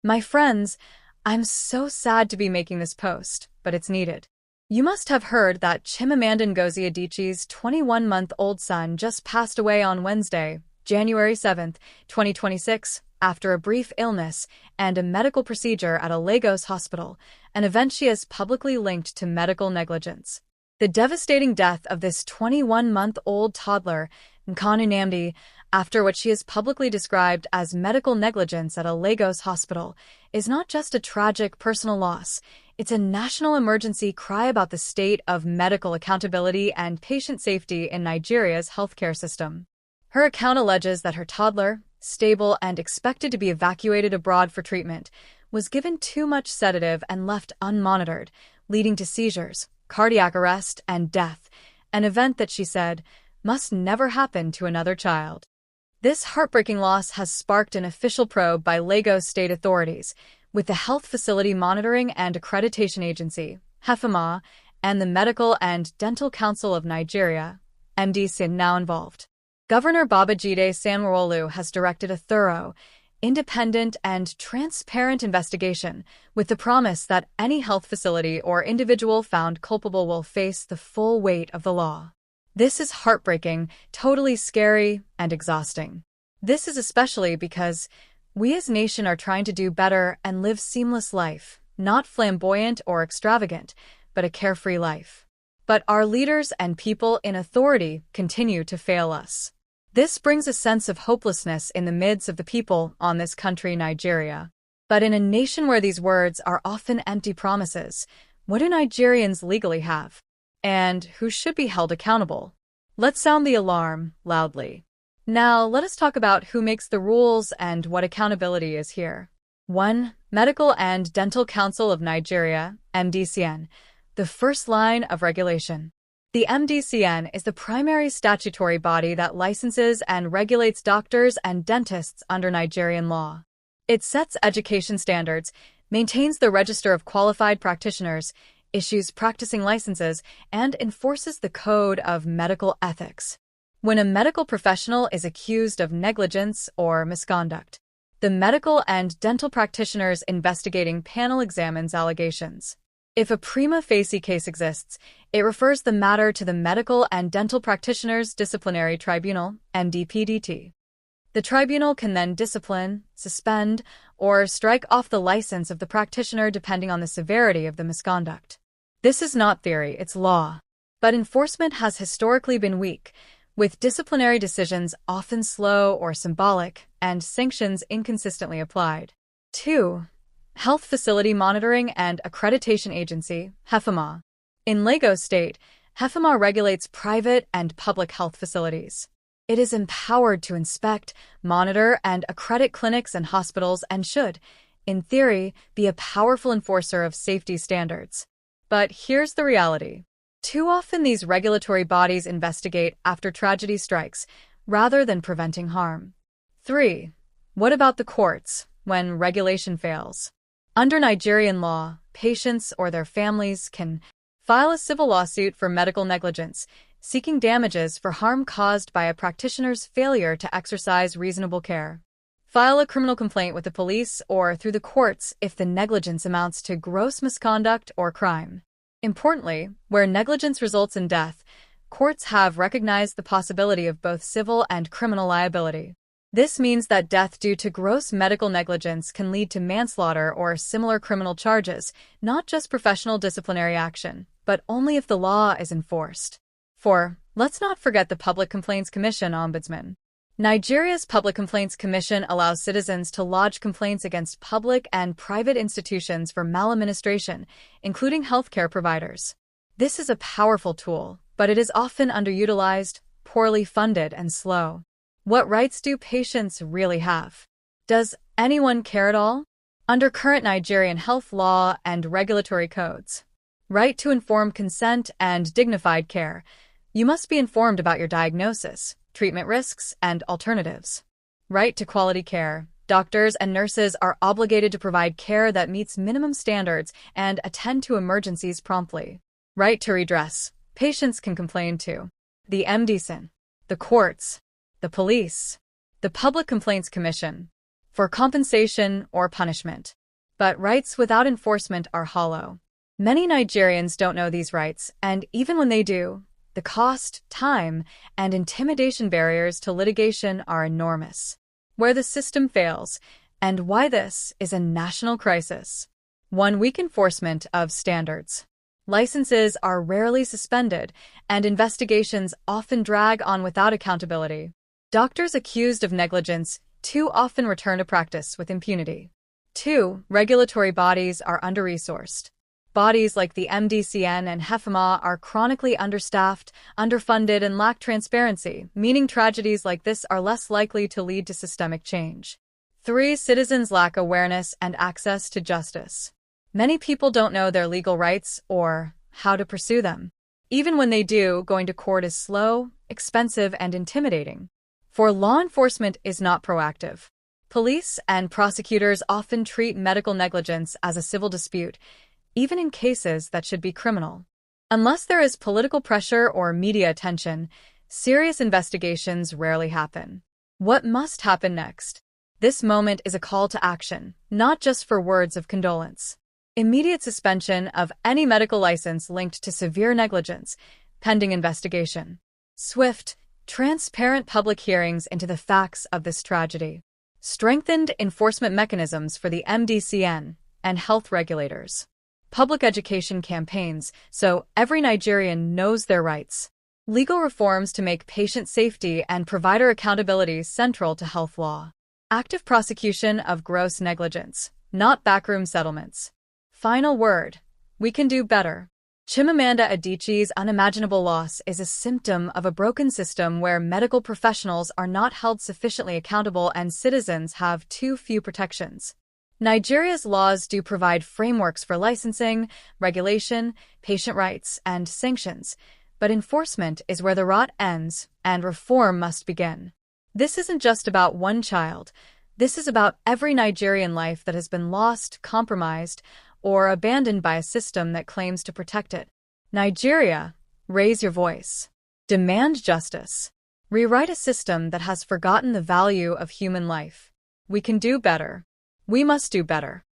My friends, I'm so sad to be making this post, but it's needed. You must have heard that Chimamanda Ngozi Adichie's 21-month-old son just passed away on Wednesday, January 7th, 2026, after a brief illness and a medical procedure at a Lagos hospital, an event she has publicly linked to medical negligence. The devastating death of this 21-month-old toddler, Nkanu Nnamdi, after what she has publicly described as medical negligence at a Lagos hospital, is not just a tragic personal loss. It's a national emergency cry about the state of medical accountability and patient safety in Nigeria's healthcare system. Her account alleges that her toddler, stable and expected to be evacuated abroad for treatment, was given too much sedative and left unmonitored, leading to seizures, cardiac arrest, and death, an event that she said must never happen to another child. This heartbreaking loss has sparked an official probe by Lagos state authorities, with the Health Facility Monitoring and Accreditation Agency, HEFMA, and the Medical and Dental Council of Nigeria, MDC, now involved. Governor Babajide Sanwo-Olu has directed a thorough, independent, and transparent investigation, with the promise that any health facility or individual found culpable will face the full weight of the law. This is heartbreaking, totally scary, and exhausting. This is especially because we as a nation are trying to do better and live seamless life, not flamboyant or extravagant, but a carefree life. But our leaders and people in authority continue to fail us. This brings a sense of hopelessness in the midst of the people on this country, Nigeria. But in a nation where these words are often empty promises, what do Nigerians legally have? And who should be held accountable? Let's sound the alarm loudly. Now, let us talk about who makes the rules and what accountability is here. 1. Medical and Dental Council of Nigeria, MDCN, the first line of regulation. The MDCN is the primary statutory body that licenses and regulates doctors and dentists under Nigerian law. It sets education standards, maintains the register of qualified practitioners, issues practicing licenses, and enforces the code of medical ethics. When a medical professional is accused of negligence or misconduct, the medical and dental practitioners investigating panel examines allegations. If a prima facie case exists, it refers the matter to the Medical and Dental Practitioners Disciplinary Tribunal, MDPDT. The tribunal can then discipline, suspend, or strike off the license of the practitioner depending on the severity of the misconduct. This is not theory, it's law. But enforcement has historically been weak, with disciplinary decisions often slow or symbolic, and sanctions inconsistently applied. 2. Health Facility Monitoring and Accreditation Agency, HEFMA. In Lagos State, HEFMA regulates private and public health facilities. It is empowered to inspect, monitor, and accredit clinics and hospitals and should, in theory, be a powerful enforcer of safety standards. But here's the reality. Too often these regulatory bodies investigate after tragedy strikes, rather than preventing harm. 3. What about the courts, when regulation fails? Under Nigerian law, patients or their families can file a civil lawsuit for medical negligence, seeking damages for harm caused by a practitioner's failure to exercise reasonable care. File a criminal complaint with the police or through the courts if the negligence amounts to gross misconduct or crime. Importantly, where negligence results in death, courts have recognized the possibility of both civil and criminal liability. This means that death due to gross medical negligence can lead to manslaughter or similar criminal charges, not just professional disciplinary action, but only if the law is enforced. 4. Let's not forget the Public Complaints Commission Ombudsman. Nigeria's Public Complaints Commission allows citizens to lodge complaints against public and private institutions for maladministration, including healthcare providers. This is a powerful tool, but it is often underutilized, poorly funded, and slow. What rights do patients really have? Does anyone care at all? Under current Nigerian health law and regulatory codes, right to informed consent and dignified care, you must be informed about your diagnosis, treatment risks, and alternatives. Right to quality care. Doctors and nurses are obligated to provide care that meets minimum standards and attend to emergencies promptly. Right to redress. Patients can complain to the MDCN, the courts, the police, the Public Complaints Commission. for compensation or punishment. But rights without enforcement are hollow. Many Nigerians don't know these rights, and even when they do, the cost, time, and intimidation barriers to litigation are enormous. Where the system fails, and why this is a national crisis. 1. Weak enforcement of standards. Licenses are rarely suspended, and investigations often drag on without accountability. Doctors accused of negligence too often return to practice with impunity. 2. Regulatory bodies are under-resourced. Bodies like the MDCN and HEFMA are chronically understaffed, underfunded, and lack transparency, meaning tragedies like this are less likely to lead to systemic change. 3. Citizens lack awareness and access to justice. Many people don't know their legal rights or how to pursue them. Even when they do, going to court is slow, expensive, and intimidating. 4. Law enforcement is not proactive. Police and prosecutors often treat medical negligence as a civil dispute, even in cases that should be criminal. Unless there is political pressure or media attention, serious investigations rarely happen. What must happen next? This moment is a call to action, not just for words of condolence. Immediate suspension of any medical license linked to severe negligence, pending investigation. Swift, transparent public hearings into the facts of this tragedy. Strengthened enforcement mechanisms for the MDCN and health regulators. Public education campaigns so every Nigerian knows their rights. Legal reforms to make patient safety and provider accountability central to health law. Active prosecution of gross negligence, not backroom settlements. Final word. We can do better. Chimamanda Adichie's unimaginable loss is a symptom of a broken system where medical professionals are not held sufficiently accountable and citizens have too few protections. Nigeria's laws do provide frameworks for licensing, regulation, patient rights, and sanctions, but enforcement is where the rot ends, and reform must begin. This isn't just about one child. This is about every Nigerian life that has been lost, compromised, or abandoned by a system that claims to protect it. Nigeria, raise your voice. Demand justice. Rewrite a system that has forgotten the value of human life. We can do better. We must do better.